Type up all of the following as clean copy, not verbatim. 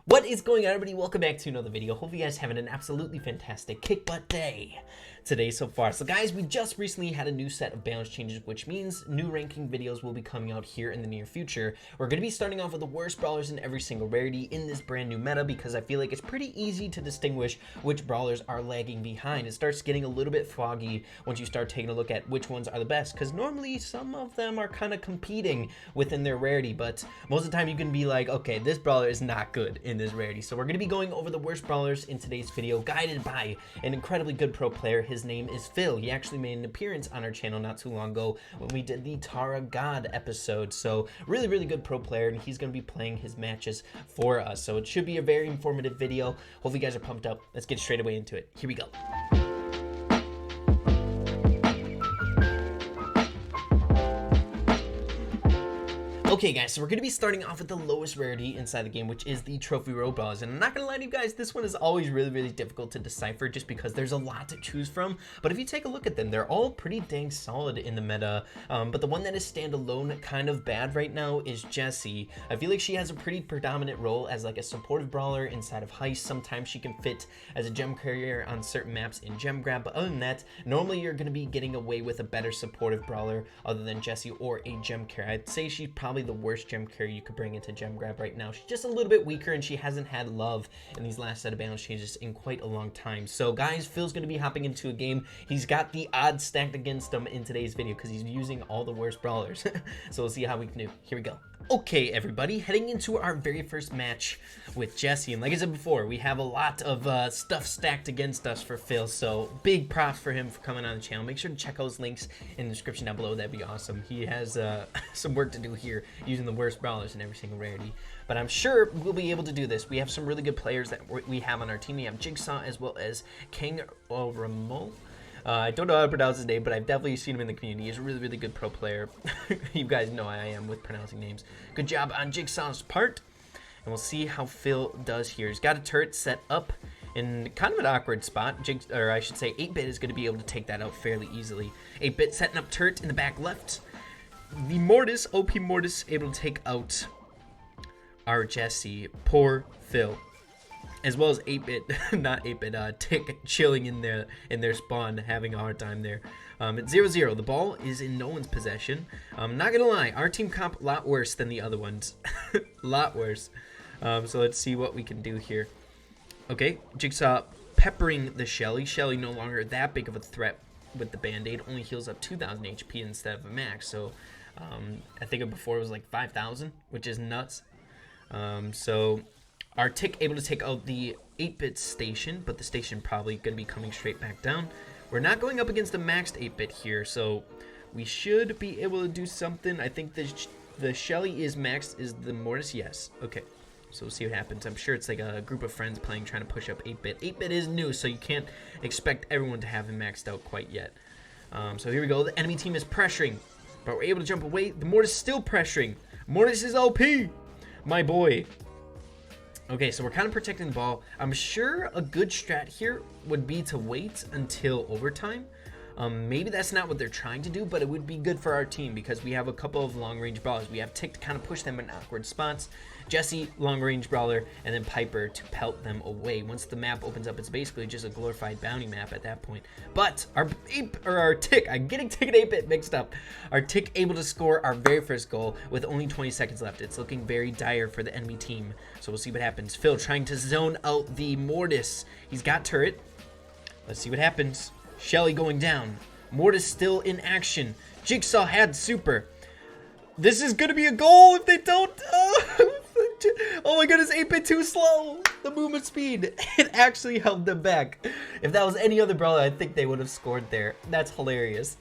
What is going on, everybody? Welcome back to another video. Hope you guys having an absolutely fantastic kick butt day today so far. So guys, we just recently had a new set of balance changes, which means new ranking videos will be coming out here in the near future. We're going to be starting off with the worst brawlers in every single rarity in this brand new meta, because I feel like it's pretty easy to distinguish which brawlers are lagging behind. It starts getting a little bit foggy once you start taking a look at which ones are the best, because normally some of them are kind of competing within their rarity, but most of the time you can be like, okay, this brawler is not good in this rarity. So we're going to be going over the worst brawlers in today's video, guided by an incredibly good pro player. His name is Phil. He actually made an appearance on our channel not too long ago when we did the Tara God episode. So really good pro player, and he's going to be playing his matches for us. So it should be a very informative video. Hopefully you guys are pumped up. Let's get straight away into it. Here we go. Okay guys, so we're going to be starting off with the lowest rarity inside the game, which is the trophy Robos. And I'm not going to lie to you guys, this one is always really difficult to decipher just because there's a lot to choose from. But if you take a look at them, they're all pretty dang solid in the meta. But the one that is standalone kind of bad right now is Jessie. I feel like she has a pretty predominant role as like a supportive brawler inside of Heist. Sometimes she can fit as a gem carrier on certain maps in gem grab. But other than that, normally you're going to be getting away with a better supportive brawler other than Jessie or a gem carrier. I'd say she's probably the worst gem carrier you could bring into gem grab right now. She's just a little bit weaker, and she hasn't had love in these last set of balance changes in quite a long time. So guys, Phil's going to be hopping into a game. He's got the odds stacked against him in today's video because he's using all the worst brawlers. So we'll see how we can do. Here we go. Okay everybody, heading into our very first match with Jessie, and like I said before, we have a lot of stuff stacked against us for Phil, so big props for him for coming on the channel. Make sure to check out his links in the description down below. That'd be awesome. He has some work to do here using the worst brawlers in every single rarity, but I'm sure we'll be able to do this. We have some really good players that we have on our team. We have Jigsaw as well as King Ramol. I don't know how to pronounce his name, but I've definitely seen him in the community. He's a really good pro player. You guys know I am with pronouncing names. Good job on Jigsaw's part. And we'll see how Phil does here. He's got a turret set up in kind of an awkward spot. Or I should say 8-Bit is going to be able to take that out fairly easily. 8-Bit setting up turret in the back left. The Mortis, OP Mortis, able to take out our Jessie. Poor Phil. As well as 8-Bit, not 8-Bit, Tick chilling in their spawn, having a hard time there. It's 0-0. The ball is in no one's possession. Not gonna lie, our team comp a lot worse than the other ones. A lot worse. So let's see what we can do here. Okay, Jigsaw peppering the Shelly. Shelly no longer that big of a threat with the Band-Aid. Only heals up 2,000 HP instead of a max. So I think before it was like 5,000, which is nuts. So our Tick able to take out the 8-Bit station, but the station probably going to be coming straight back down. We're not going up against a maxed 8-Bit here, so we should be able to do something. I think the Shelly is maxed. Is the Mortis? Yes. Okay, so we'll see what happens. I'm sure it's like a group of friends playing, trying to push up 8-Bit. 8-Bit is new, so you can't expect everyone to have him maxed out quite yet. So here we go. The enemy team is pressuring, but we're able to jump away. The Mortis is still pressuring. Mortis is OP, my boy. Okay, so we're kind of protecting the ball. I'm sure a good strat here would be to wait until overtime. Maybe that's not what they're trying to do, but it would be good for our team because we have a couple of long-range brawlers. We have Tick to kind of push them in awkward spots, Jessie, long-range brawler, and then Piper to pelt them away. Once the map opens up, it's basically just a glorified bounty map at that point. But our Tick, I'm getting Tick and 8-Bit mixed up. Our Tick able to score our very first goal with only 20 seconds left. It's looking very dire for the enemy team, so we'll see what happens. Phil trying to zone out the Mortis. He's got turret. Let's see what happens. Shelly going down. Mortis still in action. Jigsaw had super. This is going to be a goal if they don't. Oh my goodness, 8-Bit too slow. The movement speed. It actually held them back. If that was any other brawler, I think they would have scored there. That's hilarious.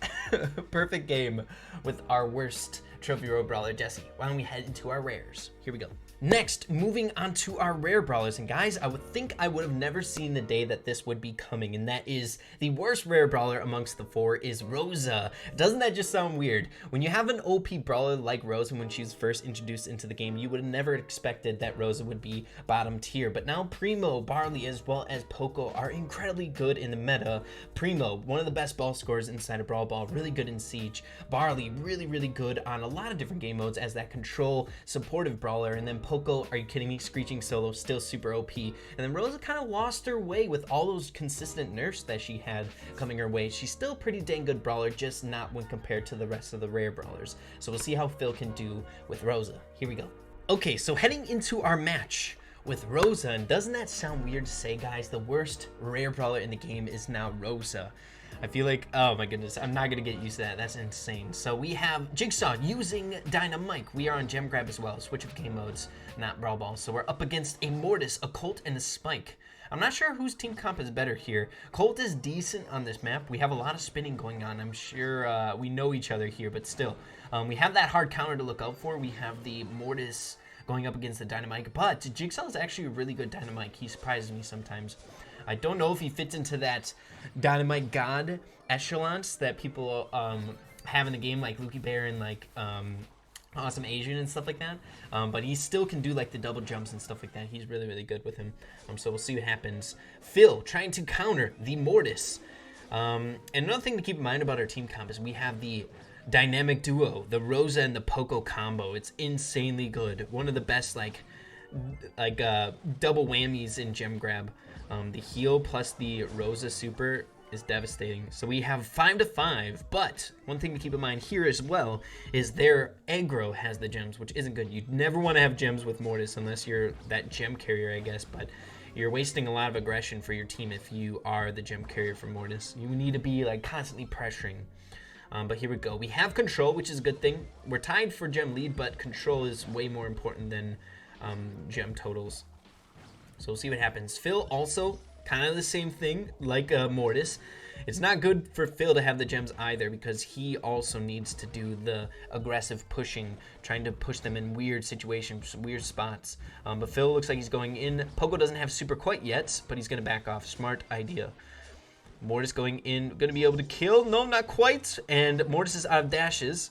Perfect game with our worst trophy row brawler, Jessie. Why don't we head into our rares? Here we go. Next, moving on to our rare brawlers, and guys, I would think I would have never seen the day that this would be coming, and that is the worst rare brawler amongst the four is Rosa. Doesn't that just sound weird? When you have an OP brawler like Rosa when she was first introduced into the game, you would have never expected that Rosa would be bottom tier, but now Primo, Barley, as well as Poco are incredibly good in the meta. Primo, one of the best ball scorers inside of Brawl Ball, really good in Siege. Barley, really good on a lot of different game modes as that control supportive brawler, and then Poco Poco, are you kidding me? Screeching Solo, still super OP. And then Rosa kind of lost her way with all those consistent nerfs that she had coming her way. She's still a pretty dang good brawler, just not when compared to the rest of the rare brawlers. So we'll see how Phil can do with Rosa. Here we go. Okay, so heading into our match with Rosa, and doesn't that sound weird to say, guys? The worst rare brawler in the game is now Rosa. I feel like, oh my goodness, I'm not gonna get used to that. That's insane. So we have Jigsaw using Dynamite. We are on Gem Grab as well. Switch of game modes, not Brawl Ball. So we're up against a Mortis, a Colt, and a Spike. I'm not sure whose team comp is better here. Colt is decent on this map. We have a lot of spinning going on. I'm sure we know each other here, but still. We have that hard counter to look out for. We have the Mortis going up against the Dynamite, but Jigsaw is actually a really good Dynamite. He surprises me sometimes. I don't know if he fits into that Dynamite God echelons that people have in the game, like Lukey Bear and like Awesome Asian and stuff like that. But he still can do like the double jumps and stuff like that. He's really, really good with him. So we'll see what happens. Phil trying to counter the Mortis. And another thing to keep in mind about our team comp is we have the dynamic duo, the Rosa and the Poco combo. It's insanely good. One of the best like double whammies in Gem Grab. The heal plus the Rosa super is devastating. So we have 5-5, but one thing to keep in mind here as well is their aggro has the gems, which isn't good. You'd never want to have gems with Mortis unless you're that gem carrier, I guess, but you're wasting a lot of aggression for your team if you are the gem carrier for Mortis. You need to be like constantly pressuring. But here we go. We have control, which is a good thing. We're tied for gem lead, but control is way more important than gem totals. So we'll see what happens. Phil also kind of the same thing like Mortis. It's not good for Phil to have the gems either because he also needs to do the aggressive pushing, trying to push them in weird situations, weird spots. But Phil looks like he's going in. Poco doesn't have super quite yet, but he's going to back off. Smart idea. Mortis going in, going to be able to kill. No, not quite. And Mortis is out of dashes.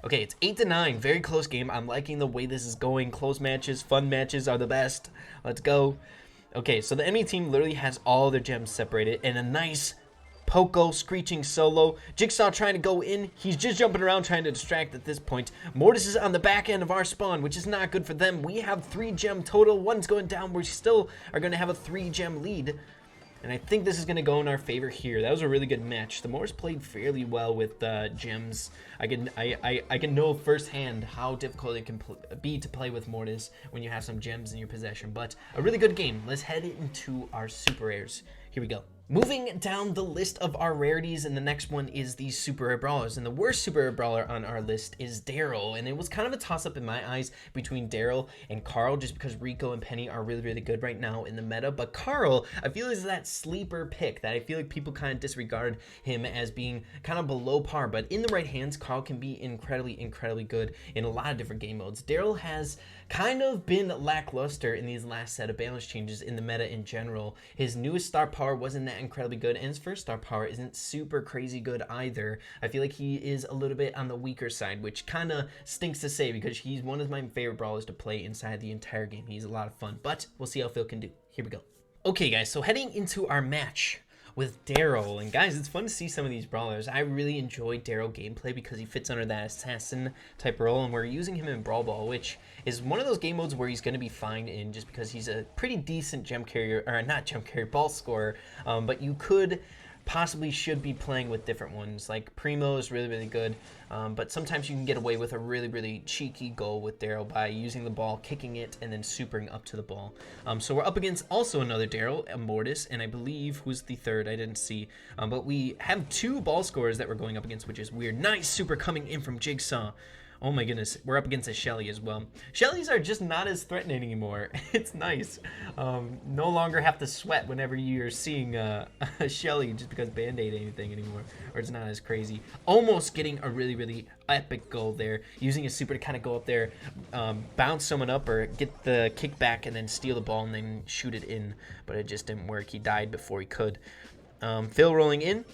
Okay, it's 8-9. Very close game. I'm liking the way this is going. Close matches, fun matches are the best. Let's go. Okay, so the enemy team literally has all their gems separated and a nice Poco screeching solo. Jigsaw trying to go in. He's just jumping around trying to distract at this point. Mortis is on the back end of our spawn, which is not good for them. We have 3 gem total. One's going down. We still are going to have a 3 gem lead. And I think this is going to go in our favor here. That was a really good match. The Mortis played fairly well with gems. I can know firsthand how difficult it can be to play with Mortis when you have some gems in your possession. But a really good game. Let's head into our super rares. Here we go. Moving down the list of our rarities, and the next one is the super rare brawlers. And the worst super rare brawler on our list is Daryl. And it was kind of a toss-up in my eyes between Daryl and Carl, just because Rico and Penny are really, really good right now in the meta. But Carl, I feel is that sleeper pick that I feel like people kind of disregard him as being kind of below par. But in the right hands, Carl can be incredibly, incredibly good in a lot of different game modes. Daryl has kind of been lackluster in these last set of balance changes in the meta in general. His newest star power wasn't that incredibly good, and his first star power isn't super crazy good either. I feel like he is a little bit on the weaker side, which kind of stinks to say because he's one of my favorite brawlers to play inside the entire game. He's a lot of fun, but we'll see how Phil can do. Here we go. Okay, guys, so heading into our match with Daryl, and guys, it's fun to see some of these brawlers. I really enjoy Daryl gameplay because he fits under that assassin type role, and we're using him in Brawl Ball, which is one of those game modes where he's going to be fine in just because he's a pretty decent gem carrier, or not gem carrier, ball scorer, but you could possibly should be playing with different ones. Like Primo is really, really good, but sometimes you can get away with a really, really cheeky goal with Daryl by using the ball, kicking it, and then supering up to the ball. So we're up against also another Daryl, a Mortis, and I believe who's the third, I didn't see. But we have 2 ball scorers that we're going up against, which is weird. Nice super coming in from Jigsaw. Oh my goodness, we're up against a Shelly as well. Shellys are just not as threatening anymore. It's nice. No longer have to sweat whenever you're seeing a Shelly just because Band-Aid anything anymore, or it's not as crazy. Almost getting a really, really epic goal there. Using a super to kind of go up there, bounce someone up or get the kickback and then steal the ball and then shoot it in, but it just didn't work. He died before he could. Phil rolling in.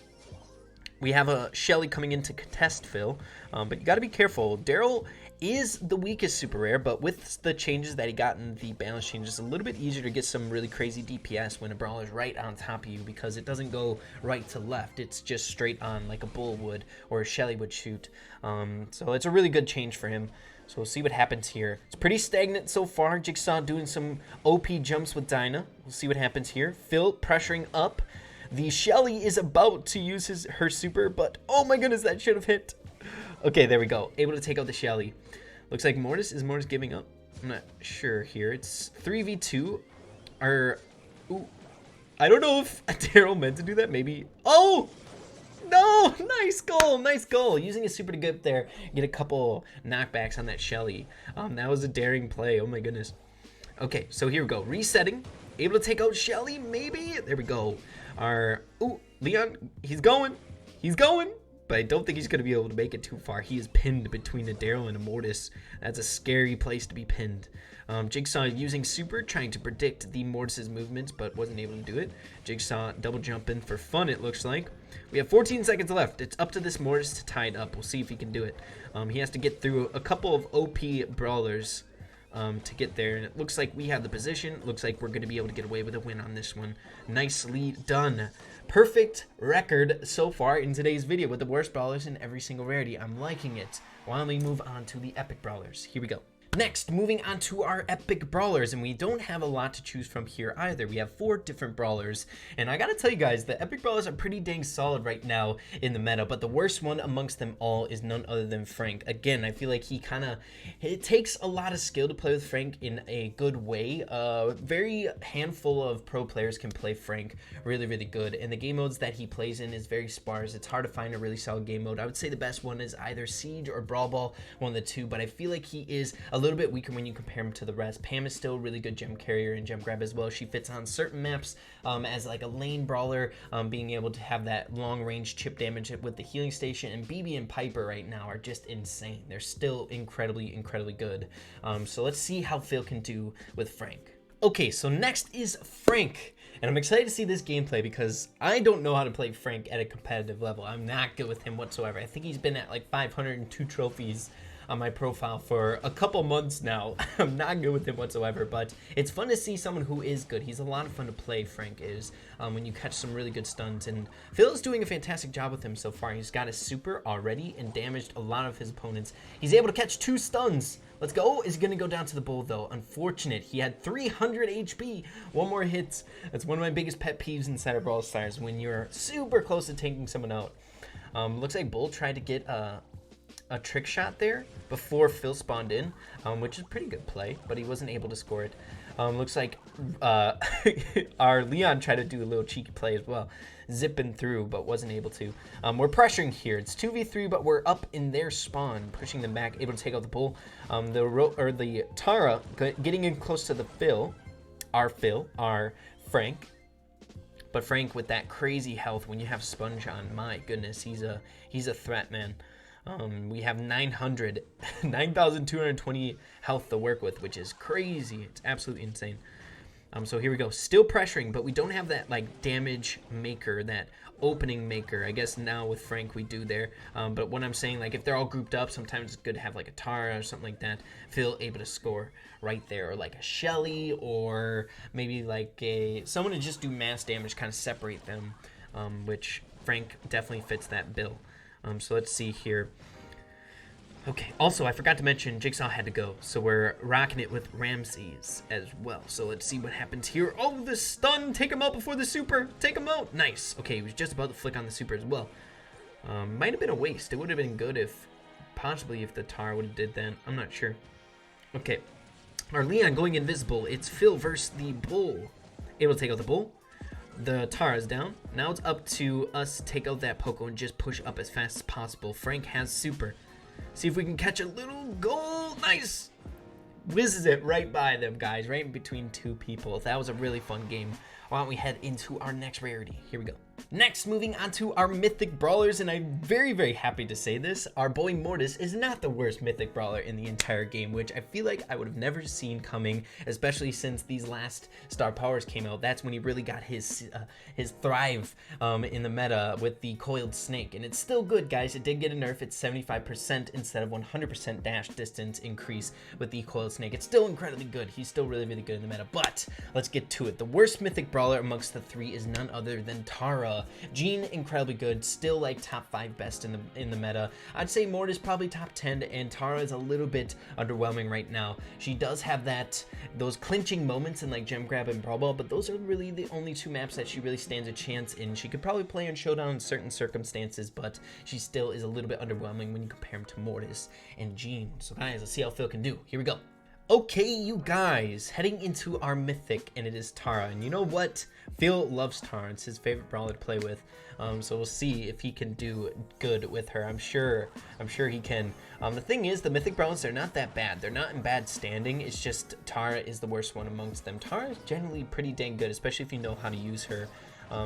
We have a Shelly coming in to contest Phil, but you got to be careful. Daryl is the weakest super rare, but with the changes that he got in the balance changes, it's a little bit easier to get some really crazy DPS when a brawler is right on top of you because it doesn't go right to left. It's just straight on like a bull would or a Shelly would shoot. So it's a really good change for him. So we'll see what happens here. It's pretty stagnant so far. Jigsaw doing some OP jumps with Dinah. We'll see what happens here. Phil pressuring up. The Shelly is about to use her super, but oh my goodness, that should have hit. Okay, there we go. Able to take out the Shelly. Looks like Mortis. Is Mortis giving up? I'm not sure here. It's 3v2. Ooh. I don't know if Daryl meant to do that. Maybe. Oh! No! Nice goal! Nice goal. Using a super to get up there. Get a couple knockbacks on that Shelly. That was a daring play. Oh my goodness. Okay, so here we go. Resetting. Able to take out Shelly, maybe? There we go. Ooh, Leon, he's going. He's going. But I don't think he's going to be able to make it too far. He is pinned between a Daryl and a Mortis. That's a scary place to be pinned. Jigsaw using super, trying to predict the Mortis's movements, but wasn't able to do it. Jigsaw double jumping for fun, it looks like. We have 14 seconds left. It's up to this Mortis to tie it up. We'll see if he can do it. He has to get through a couple of OP brawlers to get there, and it looks like we have the position. Looks like we're going to be able to get away with a win on this one. Nicely done. Perfect record so far in today's video with the worst brawlers in every single rarity. I'm liking it. Why don't we move on to the epic brawlers? Here we go. Next, moving on to our epic brawlers, and we don't have a lot to choose from here either. We have 4 different brawlers, and I gotta tell you guys, the epic brawlers are pretty dang solid right now in the meta, but the worst one amongst them all is none other than Frank. Again, I feel like it takes a lot of skill to play with Frank in a good way. Very handful of pro players can play Frank really, really good, and the game modes that he plays in is very sparse. It's hard to find a really solid game mode. I would say the best one is either Siege or Brawl Ball, one of the two, but I feel like he is a little bit weaker when you compare him to the rest. Pam is still a really good gem carrier and gem grab as well. She fits on certain maps as like a lane brawler, being able to have that long range chip damage with the healing station. And BB and Piper right now are just insane. They're still incredibly good. So let's see how Phil can do with Frank. Okay, so next is Frank. And I'm excited to see this gameplay because I don't know how to play Frank at a competitive level. I'm not good with him whatsoever. I think he's been at like 502 trophies on my profile for a couple months now. I'm not good with him whatsoever, but it's fun to see someone who is good. He's a lot of fun to play, Frank is, when you catch some really good stuns, and Phil is doing a fantastic job with him so far. He's got his super already and damaged a lot of his opponents. He's able to catch 2 stuns. Let's go. Is going to go down to the bull, though. Unfortunate. He had 300 HP. 1 more hit. That's one of my biggest pet peeves inside of Brawl Stars, when you're super close to taking someone out. Looks like Bull tried to get a trick shot there before Phil spawned in, which is a pretty good play, but he wasn't able to score it. Looks like our Leon tried to do a little cheeky play as well, zipping through, but wasn't able to. We're pressuring here. It's 2v3, but we're up in their spawn, pushing them back, able to take out the bull. The Tara getting in close to the our Frank. But Frank with that crazy health, when you have Sponge on, my goodness, he's a threat, man. We have 9,220 health to work with, which is crazy. It's absolutely insane. So here we go. Still pressuring, but we don't have that like damage maker, that opening maker. I guess now with Frank we do there. But what I'm saying, like if they're all grouped up, sometimes it's good to have like a Tara or something like that. Phil able to score right there, or like a Shelly, or maybe like someone to just do mass damage, kind of separate them, which Frank definitely fits that bill. So let's see here. Okay, also, I forgot to mention Jigsaw had to go, so we're rocking it with Ramses as well. So let's see what happens here. Oh, the stun! Take him out before the super! Take him out! Nice! Okay, he was just about to flick on the super as well. Might have been a waste. It would have been good if, possibly if the Tar would have did that. I'm not sure. Okay, our Leon going invisible. It's Phil versus the Bull. Able to take out the Bull. The Tara's down. Now it's up to us to take out that Poco and just push up as fast as possible. Frank has super. See if we can catch a little goal. Nice! Whizzes it right by them, guys. Right in between 2 people. That was a really fun game. Why don't we head into our next rarity? Here we go. Next, moving on to our Mythic Brawlers, and I'm very happy to say this. Our boy Mortis is not the worst Mythic Brawler in the entire game, which I feel like I would have never seen coming, especially since these last Star Powers came out. That's when he really got his thrive in the meta with the Coiled Snake, and it's still good, guys. It did get a nerf. It's 75% instead of 100% dash distance increase with the Coiled Snake. It's still incredibly good. He's still really good in the meta, but let's get to it. The worst Mythic Brawler amongst the 3 is none other than Tara. Tara. Jean, incredibly good, still like top 5 best in the meta. I'd say Mortis probably top 10, and Tara is a little bit underwhelming right now. She does have those clinching moments in like Gem Grab and Brawl, but those are really the only 2 maps that she really stands a chance in. She could probably play in Showdown in certain circumstances, but she still is a little bit underwhelming when you compare him to Mortis and Jean. So guys, let's see how Phil can do. Here we go. Okay, you guys, heading into our Mythic, and it is Tara. And you know what? Phil loves Tara. It's his favorite brawler to play with. So we'll see if he can do good with her. I'm sure he can. The thing is, the Mythic Brawlers, they're not that bad. They're not in bad standing. It's just Tara is the worst one amongst them. Tara is generally pretty dang good, especially if you know how to use her.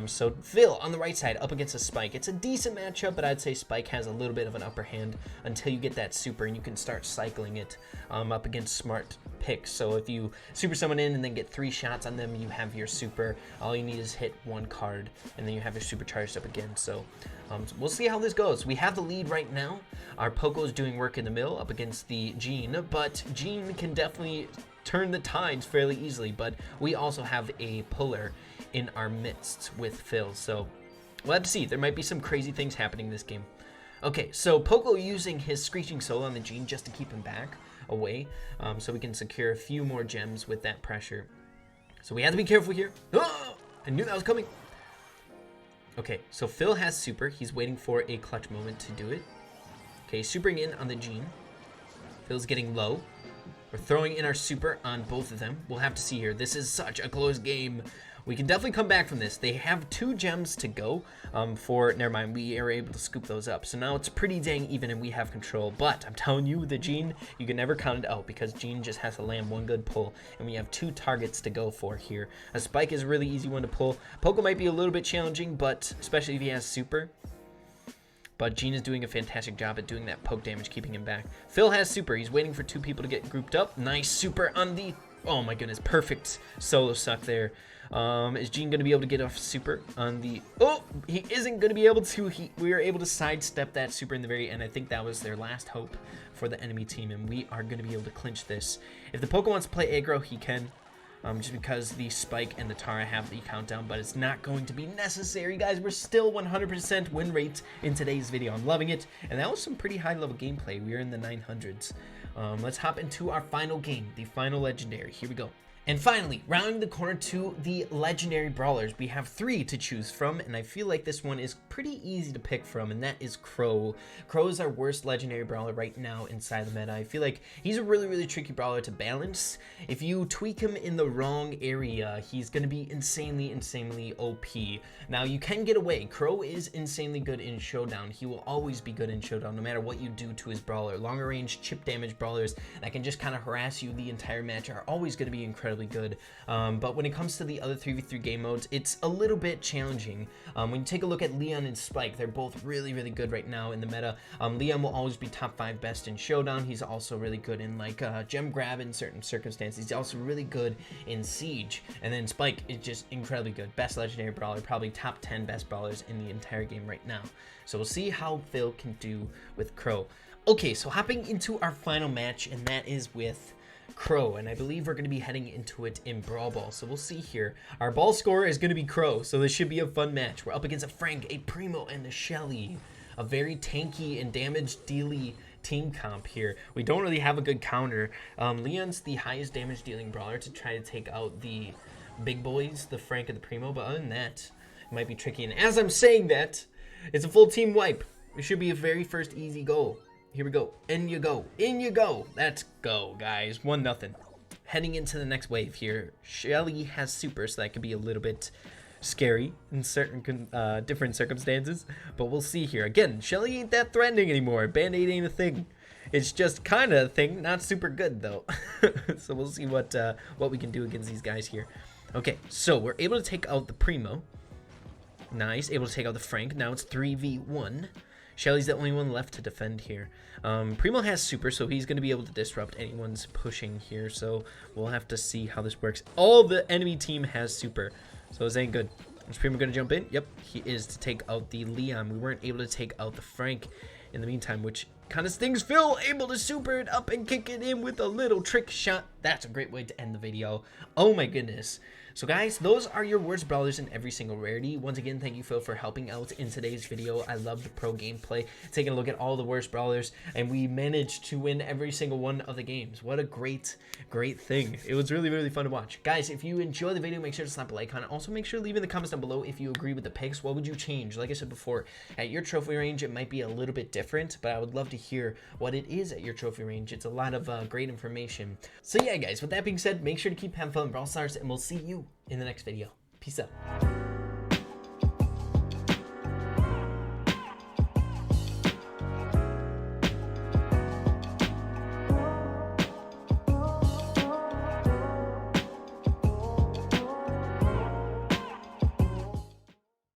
So Phil on the right side up against a Spike. It's a decent matchup, but I'd say Spike has a little bit of an upper hand until you get that super and you can start cycling it up against smart picks. So if you super someone in and then get 3 shots on them, you have your super. All you need is hit 1 card and then you have your super charged up again. So we'll see how this goes. We have the lead right now. Our Poco is doing work in the middle up against the Jean, but Jean can definitely turn the tides fairly easily, but we also have a puller in our midst with Phil, so we'll have to see. There might be some crazy things happening this game. Okay, so Poco using his Screeching Soul on the Jean just to keep him back away, so we can secure a few more gems with that pressure. So we have to be careful here. Oh, I knew that was coming. Okay, so Phil has super. He's waiting for a clutch moment to do it. Okay, supering in on the Jean. Phil's getting low. We're throwing in our super on both of them. We'll have to see here. This is such a close game. We can definitely come back from this. They have 2 gems to go never mind, we are able to scoop those up. So now it's pretty dang even and we have control. But I'm telling you, the Jean, you can never count it out because Jean just has to land 1 good pull. And we have 2 targets to go for here. A Spike is a really easy one to pull. Poco might be a little bit challenging, but especially if he has super. But Jean is doing a fantastic job at doing that poke damage, keeping him back. Phil has super. He's waiting for 2 people to get grouped up. Nice super on the... Oh my goodness, perfect solo suck there. Is Jean going to be able to get off super on the... Oh, he isn't going to be able to. We were able to sidestep that super in the very end. I think that was their last hope for the enemy team, and we are going to be able to clinch this. If the Poke wants to play aggro, he can. Just because the Spike and the Tara have the countdown, but it's not going to be necessary, guys. We're still 100% win rate in today's video. I'm loving it, and that was some pretty high-level gameplay. We are in the 900s. Let's hop into our final game, the final legendary. Here we go. And finally, rounding the corner to the legendary brawlers, we have 3 to choose from, and I feel like this one is pretty easy to pick from, and that is Crow. Crow is our worst legendary brawler right now inside the meta. I feel like he's a really tricky brawler to balance. If you tweak him in the wrong area, he's going to be insanely OP. Now, you can get away. Crow is insanely good in Showdown. He will always be good in Showdown, no matter what you do to his brawler. Longer range, chip damage brawlers that can just kind of harass you the entire match are always going to be incredibly good, but when it comes to the other 3v3 game modes, it's a little bit challenging. When you take a look at Leon and Spike, they're both really good right now in the meta. Leon will always be top 5 best in Showdown. He's also really good in like gem grab in certain circumstances. He's also really good in Siege, and then Spike is just incredibly good. Best legendary brawler, probably top 10 best brawlers in the entire game right now. So we'll see how Phil can do with Crow. Okay, so hopping into our final match, and that is with Crow, and I believe we're going to be heading into it in Brawl Ball. So we'll see here. Our ball scorer is going to be Crow, so this should be a fun match. We're up against a Frank, a Primo, and a Shelly. A very tanky and damage-dealy team comp here. We don't really have a good counter. Leon's the highest damage-dealing brawler to try to take out the big boys, the Frank and the Primo, but other than that, it might be tricky. And as I'm saying that, it's a full team wipe. It should be a very first easy goal. Here we go. In you go. In you go. Let's go, guys. 1-0. Heading into the next wave here. Shelly has super, so that could be a little bit scary in certain different circumstances. But we'll see here. Again, Shelly ain't that threatening anymore. Band-Aid ain't a thing. It's just kind of a thing. Not super good, though. So we'll see what we can do against these guys here. Okay, so we're able to take out the Primo. Nice. Able to take out the Frank. Now it's 3v1. Shelly's the only one left to defend here. Primo has super, so he's going to be able to disrupt anyone's pushing here. So we'll have to see how this works. All the enemy team has super, so this ain't good. Is Primo going to jump in? Yep, he is to take out the Leon. We weren't able to take out the Frank in the meantime, which kind of stings. Phil able to super it up and kick it in with a little trick shot. That's a great way to end the video. Oh my goodness. So guys, those are your worst brawlers in every single rarity. Once again, thank you, Phil, for helping out in today's video. I love the pro gameplay, taking a look at all the worst brawlers, and we managed to win every single one of the games. What a great thing. It was really fun to watch. Guys, if you enjoy the video, make sure to slap a like on it. Also, make sure to leave in the comments down below if you agree with the picks. What would you change? Like I said before, at your trophy range, it might be a little bit different, but I would love to hear what it is at your trophy range. It's a lot of great information. So yeah, guys, with that being said, make sure to keep having fun in Brawl Stars, and we'll see you in the next video. Peace out.